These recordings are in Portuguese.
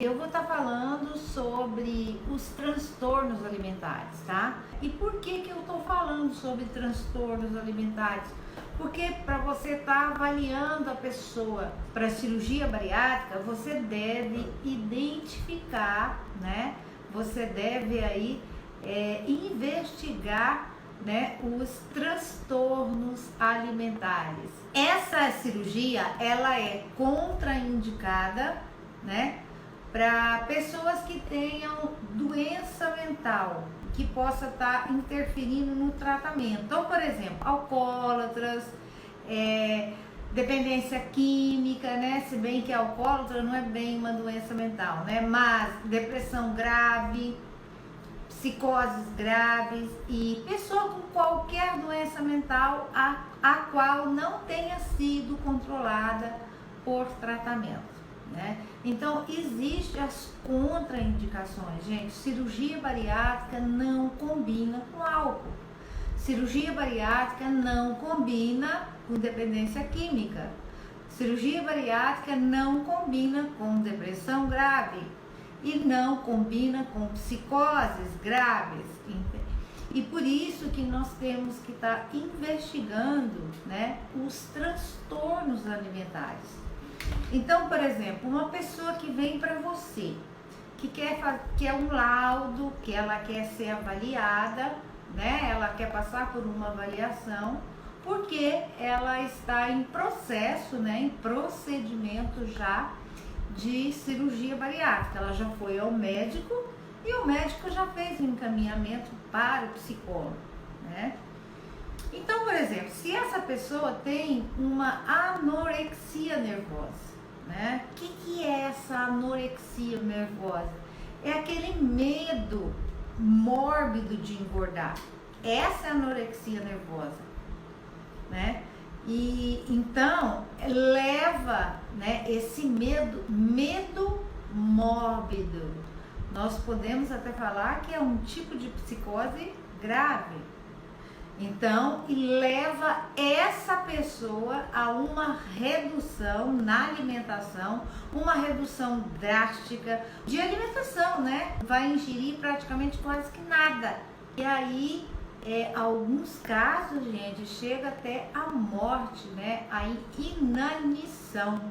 eu vou estar falando sobre os transtornos alimentares, tá? E por que eu estou falando sobre transtornos alimentares? Porque para você estar avaliando a pessoa para cirurgia bariátrica, você deve identificar, né? Você deve aí investigar, né, os transtornos alimentares. Essa cirurgia, ela é contraindicada, né, para pessoas que tenham doença mental, que possa estar interferindo no tratamento. Então, por exemplo, alcoólatras, dependência química, né? Se bem que alcoólatra não é bem uma doença mental, né? Mas depressão grave, psicoses graves e pessoa com qualquer doença mental a qual não tenha sido controlada por tratamento, né? Então, existem as contraindicações, gente. Cirurgia bariátrica não combina com álcool. Cirurgia bariátrica não combina com dependência química. Cirurgia bariátrica não combina com depressão grave e não combina com psicoses graves. E por isso que nós temos que estar investigando, né, os transtornos alimentares. Então, por exemplo, uma pessoa que vem para você, que quer um laudo, que ela quer ser avaliada, né? Ela quer passar por uma avaliação, porque ela está em processo, né, em procedimento já de cirurgia bariátrica. Ela já foi ao médico e o médico já fez o encaminhamento para o psicólogo, né? Então, por exemplo, se essa pessoa tem uma anorexia nervosa, né? O que é essa anorexia nervosa? É aquele medo mórbido de engordar. Essa é a anorexia nervosa, né? E então leva, né, esse medo mórbido. Nós podemos até falar que é um tipo de psicose grave. Então, leva essa pessoa a uma redução na alimentação, uma redução drástica de alimentação, né? Vai ingerir praticamente quase que nada. E aí, alguns casos, gente, chega até a morte, né? A inanição.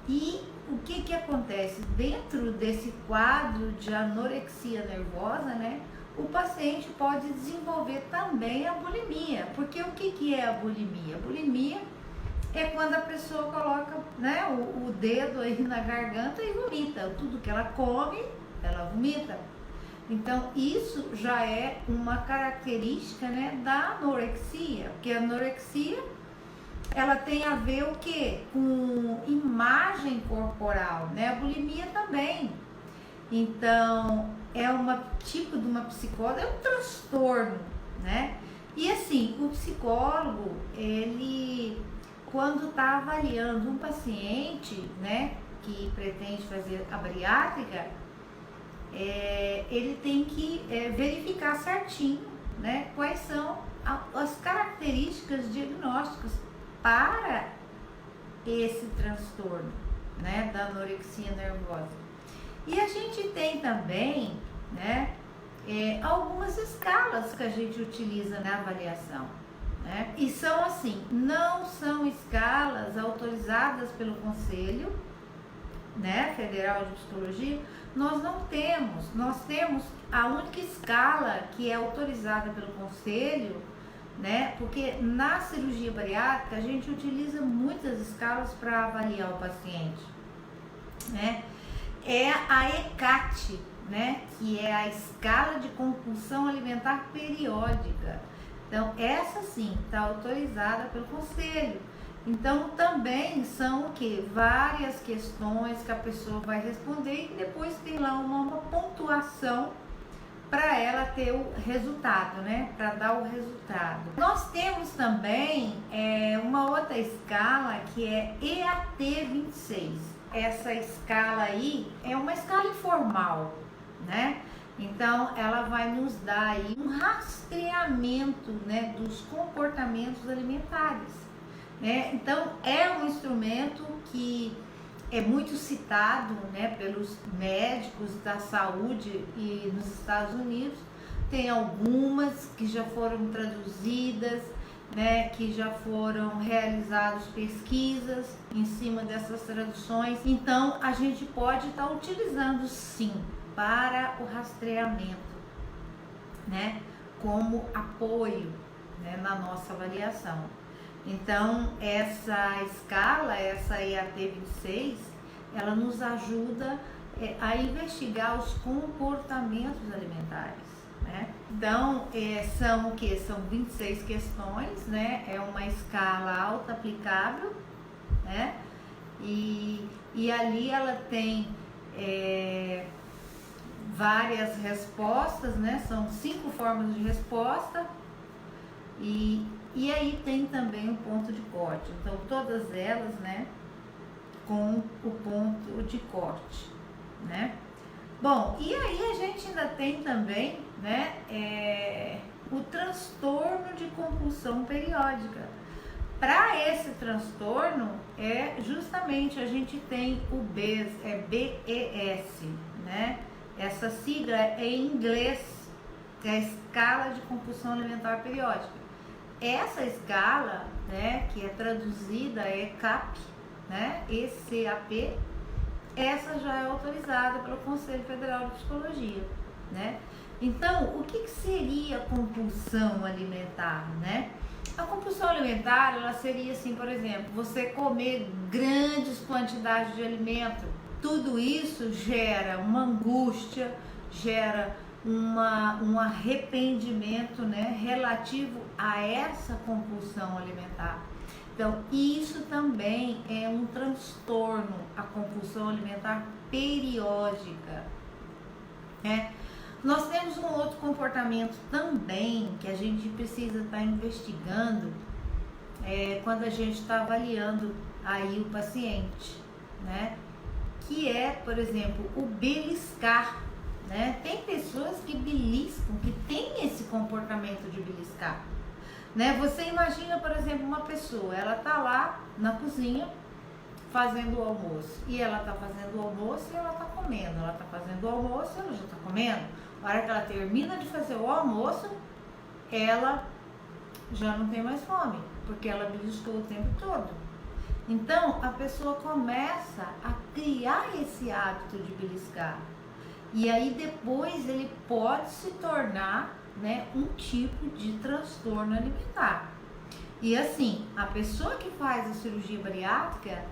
E o que acontece? Dentro desse quadro de anorexia nervosa, né, o paciente pode desenvolver também a bulimia. Porque o que é a bulimia? A bulimia é quando a pessoa coloca, né, o dedo aí na garganta e vomita. Tudo que ela come, ela vomita. Então, isso já é uma característica, né, da anorexia. Porque a anorexia, ela tem a ver o quê? Com imagem corporal, né? A bulimia também. Então, é um tipo de uma psicose, é um transtorno, né? E assim, o psicólogo, ele, quando está avaliando um paciente, né, que pretende fazer a bariátrica, ele tem que verificar certinho, né, quais são as características diagnósticas para esse transtorno, né, da anorexia nervosa. E a gente tem também, né, algumas escalas que a gente utiliza na avaliação, né? E são assim, não são escalas autorizadas pelo Conselho, né, Federal de Psicologia. Nós temos a única escala que é autorizada pelo Conselho, né? Porque na cirurgia bariátrica a gente utiliza muitas escalas para avaliar o paciente, né? É a ECAT, né? Que é a escala de compulsão alimentar periódica. Então, essa sim está autorizada pelo Conselho. Então, também são o que? Várias questões que a pessoa vai responder e depois tem lá uma pontuação para ela ter o resultado, né? Para dar o resultado. Nós temos também uma outra escala que é EAT26. Essa escala aí é uma escala informal, né? Então, ela vai nos dar aí um rastreamento, né, dos comportamentos alimentares, né? Então, é um instrumento que é muito citado, né, pelos médicos da saúde e nos Estados Unidos. Tem algumas que já foram traduzidas, né, que já foram realizadas pesquisas em cima dessas traduções. Então, a gente pode estar utilizando sim para o rastreamento, né, como apoio, né, na nossa avaliação. Então, essa escala, essa EAT26, ela nos ajuda a investigar os comportamentos alimentares, né? Então, são o que? São 26 questões, né? É uma escala auto-aplicável, né? E ali ela tem várias respostas, né? São 5 formas de resposta e aí tem também o ponto de corte. Então, todas elas, né, com o ponto de corte, né? Bom, e aí a gente ainda tem também, né, o transtorno de compulsão periódica. Para esse transtorno, justamente a gente tem o BES, BES, né? Essa sigla é em inglês, é a escala de compulsão alimentar periódica. Essa escala, né, que é traduzida ECAP, né, ECAP, essa já é autorizada pelo Conselho Federal de Psicologia, né? Então, o que seria compulsão alimentar, né? A compulsão alimentar, ela seria assim, por exemplo, você comer grandes quantidades de alimento. Tudo isso gera uma angústia, gera um arrependimento, né, relativo a essa compulsão alimentar. Então, isso também é um transtorno, a compulsão alimentar periódica, né? Nós temos um outro comportamento também que a gente precisa estar investigando quando a gente está avaliando aí o paciente, né? Que é, por exemplo, o beliscar, né? Tem pessoas que beliscam, que tem esse comportamento de beliscar, né? Você imagina, por exemplo, uma pessoa, ela tá lá na cozinha fazendo o almoço, e ela tá fazendo o almoço e ela tá comendo, ela tá fazendo o almoço e ela já tá comendo. Na hora que ela termina de fazer o almoço, ela já não tem mais fome, porque ela beliscou o tempo todo. Então, a pessoa começa a criar esse hábito de beliscar. E aí depois ele pode se tornar, né, um tipo de transtorno alimentar. E assim, a pessoa que faz a cirurgia bariátrica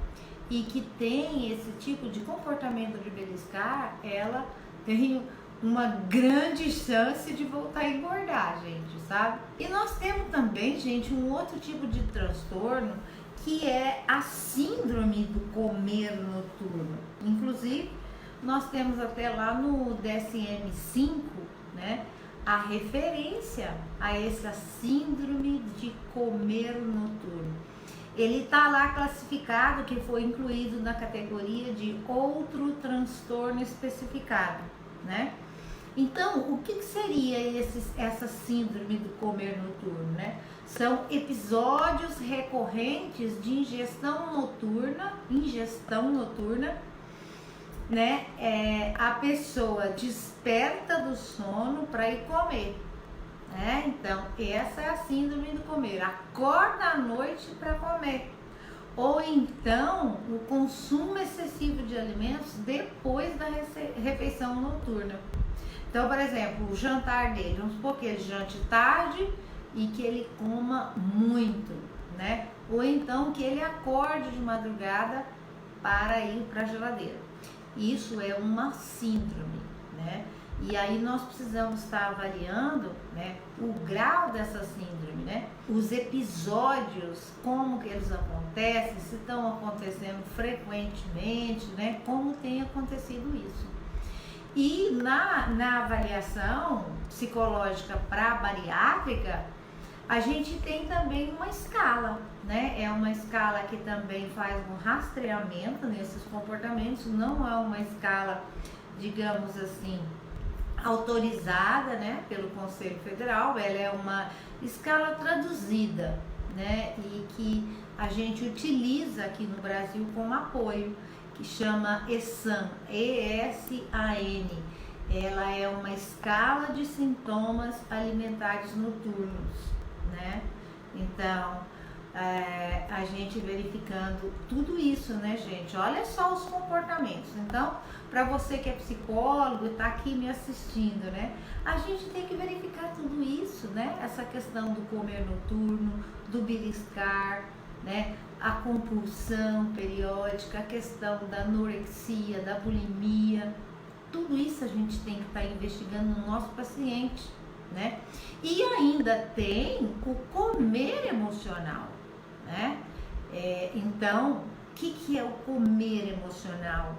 e que tem esse tipo de comportamento de beliscar, ela tem uma grande chance de voltar a engordar, gente, sabe? E nós temos também, gente, um outro tipo de transtorno que é a síndrome do comer noturno. Inclusive, nós temos até lá no DSM-5, né, a referência a essa síndrome de comer noturno. Ele está lá classificado, que foi incluído na categoria de outro transtorno especificado, né? Então, o que seria essa síndrome do comer noturno, né? São episódios recorrentes de ingestão noturna, né? A pessoa desperta do sono para ir comer, né? Então, essa é a síndrome do comer. Acorda à noite para comer. Ou então, o consumo excessivo de alimentos depois da refeição noturna. Então, por exemplo, o jantar dele, vamos supor que ele jante tarde e que ele coma muito, né? Ou então que ele acorde de madrugada para ir para a geladeira. Isso é uma síndrome, né? E aí nós precisamos estar avaliando, né, o grau dessa síndrome, né? Os episódios, como que eles acontecem, se estão acontecendo frequentemente, né? Como tem acontecido isso. E na avaliação psicológica para bariátrica, a gente tem também uma escala, né? É uma escala que também faz um rastreamento nesses comportamentos, não é uma escala, digamos assim, autorizada, né, pelo Conselho Federal. Ela é uma escala traduzida, né, e que a gente utiliza aqui no Brasil como apoio. que chama ESAN, ESAN. Ela é uma escala de sintomas alimentares noturnos, né? Então, a gente verificando tudo isso, né, gente? Olha só os comportamentos. Então, para você que é psicólogo, está aqui me assistindo, né? A gente tem que verificar tudo isso, né? Essa questão do comer noturno, do beliscar, né? A compulsão periódica, a questão da anorexia, da bulimia. Tudo isso a gente tem que estar investigando no nosso paciente, né? E ainda tem o comer emocional, né? Então, o que é o comer emocional?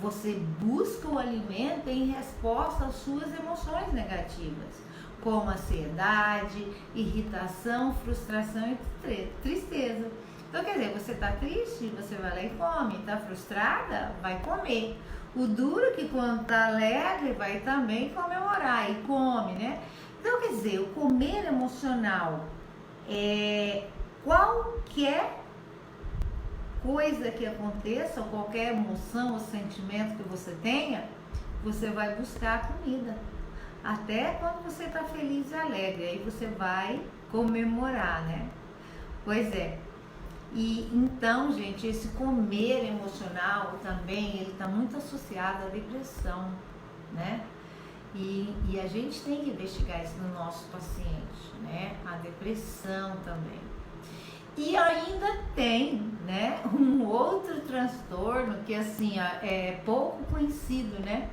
Você busca o alimento em resposta às suas emoções negativas, como ansiedade, irritação, frustração e tristeza. Então, quer dizer, você está triste, você vai lá e come. Está frustrada, vai comer. O duro que quando está alegre vai também comemorar e come, né? Então, quer dizer, o comer emocional é qualquer coisa que aconteça, ou qualquer emoção ou sentimento que você tenha, você vai buscar a comida. Até quando você está feliz e alegre, aí você vai comemorar, né? Pois é. E então, gente, esse comer emocional também, ele está muito associado à depressão, né? E a gente tem que investigar isso no nosso paciente, né? A depressão também. E ainda tem, né, um outro transtorno que, assim, é pouco conhecido, né?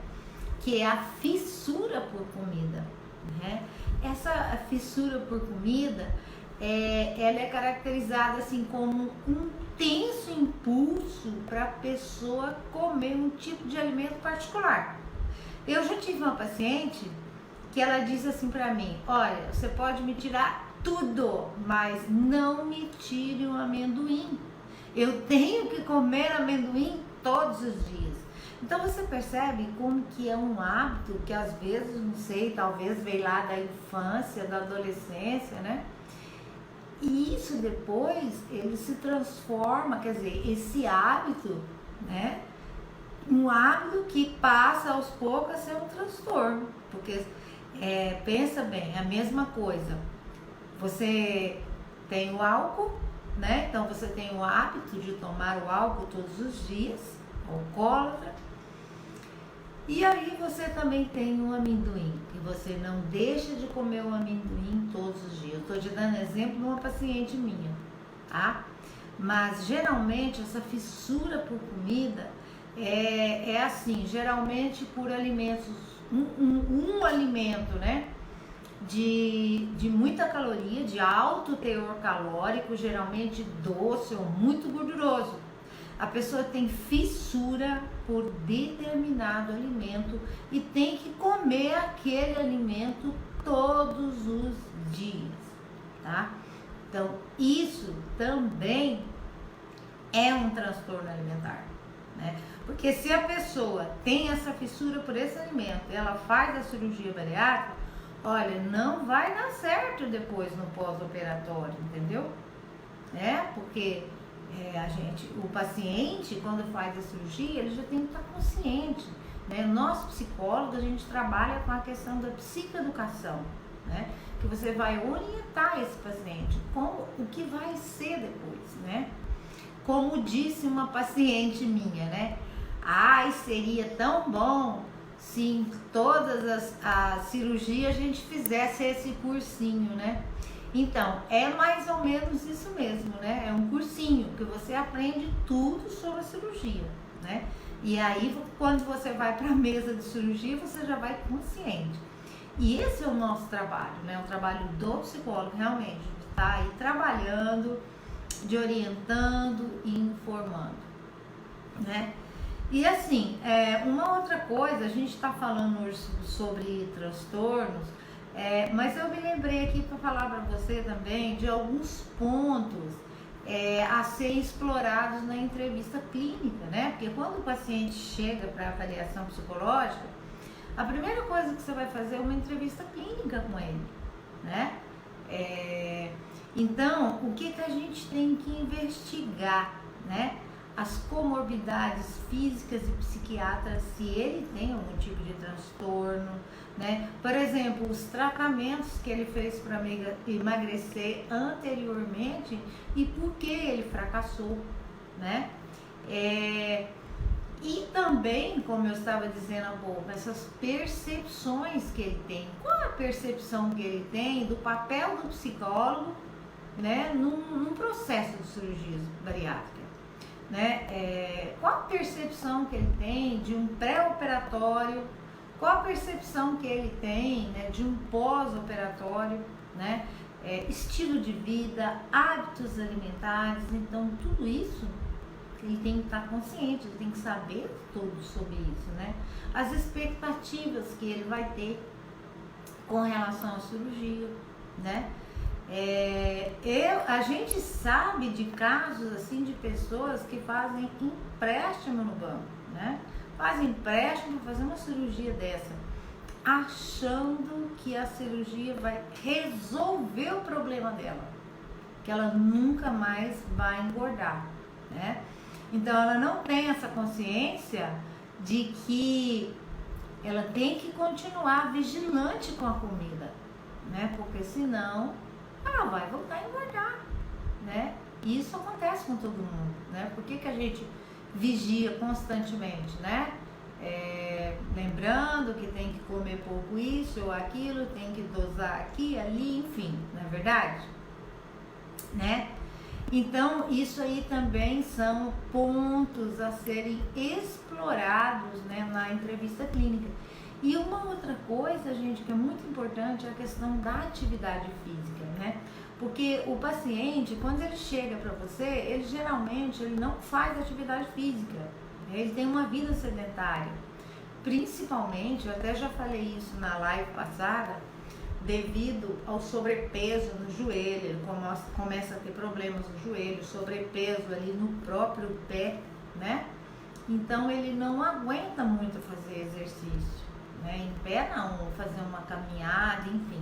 Que é a fissura por comida, né? Essa fissura por comida, ela é caracterizada assim como um intenso impulso para a pessoa comer um tipo de alimento particular. Eu já tive uma paciente que ela disse assim para mim: olha, você pode me tirar tudo, mas não me tire o amendoim. Eu tenho que comer amendoim todos os dias. Então você percebe como que é um hábito que às vezes, não sei, talvez veio lá da infância, da adolescência, né? E isso depois ele se transforma, quer dizer, esse hábito, né? Um hábito que passa aos poucos a ser um transtorno, porque pensa bem, é a mesma coisa. Você tem o álcool, né? Então você tem o hábito de tomar o álcool todos os dias, alcoólatra. E aí você também tem o amendoim, que você não deixa de comer o amendoim todos os dias. Eu estou te dando exemplo de uma paciente minha, tá? Mas geralmente essa fissura por comida é assim, geralmente por alimentos, um alimento, né? De muita caloria, de alto teor calórico, geralmente doce ou muito gorduroso. A pessoa tem fissura por determinado alimento e tem que comer aquele alimento todos os dias, tá? Então, isso também é um transtorno alimentar, né? Porque se a pessoa tem essa fissura por esse alimento e ela faz a cirurgia bariátrica, olha, não vai dar certo depois no pós-operatório, entendeu? Porque o paciente, quando faz a cirurgia, ele já tem que estar consciente, né? Nós, psicólogos, a gente trabalha com a questão da psicoeducação, né? Que você vai orientar esse paciente com o que vai ser depois, né? Como disse uma paciente minha, né? Ai, seria tão bom se em todas as cirurgias a gente fizesse esse cursinho, né? Então, é mais ou menos isso mesmo, né? É um cursinho que você aprende tudo sobre a cirurgia, né? E aí, quando você vai para a mesa de cirurgia, você já vai consciente. E esse é o nosso trabalho, né? O trabalho do psicólogo, realmente, de estar aí trabalhando, de orientando e informando, né? E assim, uma outra coisa, a gente está falando hoje sobre transtornos, mas eu me lembrei aqui para falar para você também de alguns pontos a serem explorados na entrevista clínica, né? Porque quando o paciente chega para avaliação psicológica, a primeira coisa que você vai fazer é uma entrevista clínica com ele, né? Então, o que a gente tem que investigar, né? as comorbidades físicas e psiquiátricas, se ele tem algum tipo de transtorno, né? Por exemplo, os tratamentos que ele fez para emagrecer anteriormente e por que ele fracassou, né? E também, como eu estava dizendo há pouco, essas percepções que ele tem. Qual a percepção que ele tem do papel do psicólogo, né, num processo de cirurgia bariátrica? Né? Qual a percepção que ele tem de um pré-operatório? Qual a percepção que ele tem, né, de um pós-operatório? Né? Estilo de vida, hábitos alimentares. Então, tudo isso ele tem que estar consciente, ele tem que saber tudo sobre isso, né? As expectativas que ele vai ter com relação à cirurgia, né? A gente sabe de casos assim de pessoas que fazem empréstimo no banco, né? Fazem empréstimo para fazer uma cirurgia dessa, achando que a cirurgia vai resolver o problema dela, que ela nunca mais vai engordar, né? Então ela não tem essa consciência de que ela tem que continuar vigilante com a comida, né? Porque senão ela vai voltar a engordar, né? E isso acontece com todo mundo, né? Por que a gente vigia constantemente, né? Lembrando que tem que comer pouco isso ou aquilo, tem que dosar aqui, ali, enfim, não é verdade? Né? Então, isso aí também são pontos a serem explorados, né, na entrevista clínica. E uma outra coisa, gente, que é muito importante é a questão da atividade física, né? Porque o paciente, quando ele chega para você, ele geralmente não faz atividade física, né? Ele tem uma vida sedentária. Principalmente, eu até já falei isso na live passada, devido ao sobrepeso no joelho, ele começa a ter problemas no joelho, sobrepeso ali no próprio pé, né? Então ele não aguenta muito fazer exercício, né? Em pé não, fazer uma caminhada, enfim.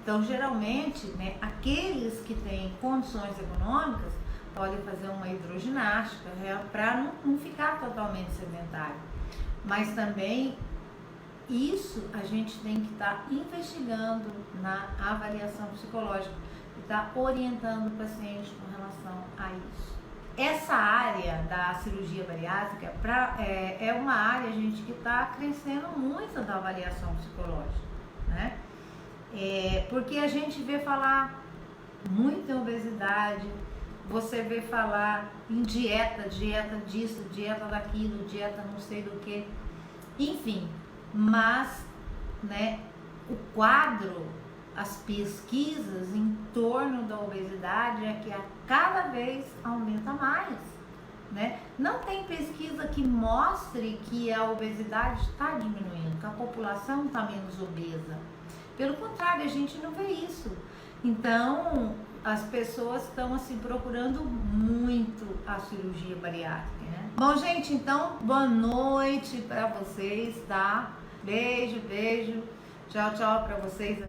Então geralmente, né, aqueles que têm condições econômicas podem fazer uma hidroginástica, né, para não ficar totalmente sedentário. Mas também isso a gente tem que estar investigando na avaliação psicológica e estar orientando o paciente com relação a isso. Essa área da cirurgia bariátrica é uma área, gente, que está crescendo muito da avaliação psicológica, né? Porque a gente vê falar muito em obesidade, você vê falar em dieta disso, dieta daquilo, dieta não sei do que, enfim. Mas, né, o quadro, as pesquisas em torno da obesidade é que a cada vez aumenta mais, né? Não tem pesquisa que mostre que a obesidade está diminuindo, que a população está menos obesa. Pelo contrário, a gente não vê isso. Então, as pessoas estão assim procurando muito a cirurgia bariátrica, né? Bom, gente, então, boa noite para vocês, tá? Beijo, beijo. Tchau, tchau para vocês.